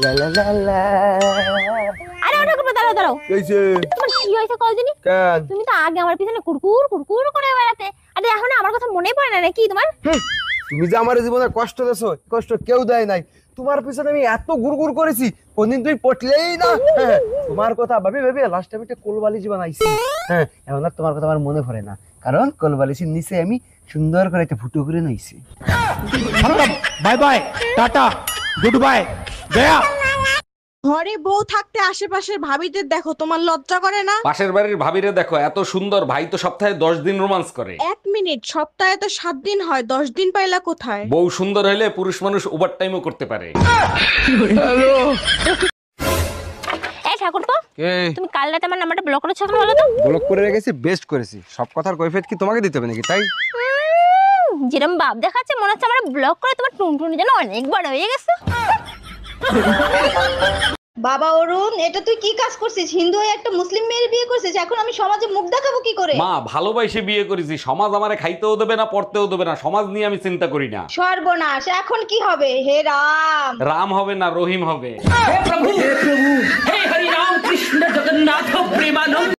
লা লা লা লা। আরে ওটা করবে, দাঁড়াও দাঁড়াও। কইছে তোমার কি হয়েছে কয়দিনই? কেন? তুমি তো আগে আমার পিছনে কুরকুর কুরকুর করে বেড়াতে, আরে এখন আমার কথা মনে পড়ে না নাকি তোমার? তুমি যে আমার জীবনে কষ্ট দেছো, কষ্ট কেউ দেয় নাই। তোমার পিছনে আমি এত গুড়গুড় করেছি, কোনদিন তুই পটলেই না। হ্যাঁ, তোমার কথা ভাবি ভাবি লাস্ট টাইম একটা কোলবালিশ বানাইছি। হ্যাঁ, এখন আর তোমার কথা আমার মনে পড়ে না, কারণ কোলবালিশের নিচে আমি সুন্দর করে একটা ফুটো করে নিয়েছি। Bye bye, tata, good bye, Gaya. ঘরে বউ থাকতে আশেপাশের ভাবিদের দেখো, তোমার লজ্জা করে না? পাশের বাড়ির ভাবিরে দেখো, এত সুন্দর, ভাই তো সপ্তাহে 10 দিন রোমান্স করে। 1 মিনিট, সপ্তাহে তো 7 দিন হয়, 10 দিন পাইলা কোথায়? বউ সুন্দর হলে পুরুষ মানুষ ওভার টাইমও করতে পারে। এই ঠাকুরপো, কে তুমি কাল রাতে আমার নাম্বারটা ব্লক করেছো কেন বলো তো? ব্লক করে রেখেছি? বেস্ট করেছি। সব কথার কৈফিয়ত কি তোমাকে দিতে হবে নাকি? তাই যেরকম ভাব দেখাচ্ছে মনে হচ্ছে আমার ব্লক করে তোমার টুনটুনি যেন অনেক বড় হয়ে গেছে। বাবা অরুণ, এটা তুই কি কাজ করছিস? হিন্দু হয়ে একটা মুসলিম মেয়ের বিয়ে করছিস, এখন আমি সমাজে মুখ দেখাবো কি করে? মা, ভালোবাসে বিয়ে করেছি, সমাজ আমারে খাইতেও দেবে না, পড়তেও দেবে না, সমাজ নিয়ে আমি চিন্তা করি না। সর্বনাশ, এখন কি হবে? হে রাম! রাম হবে না রহিম হবে।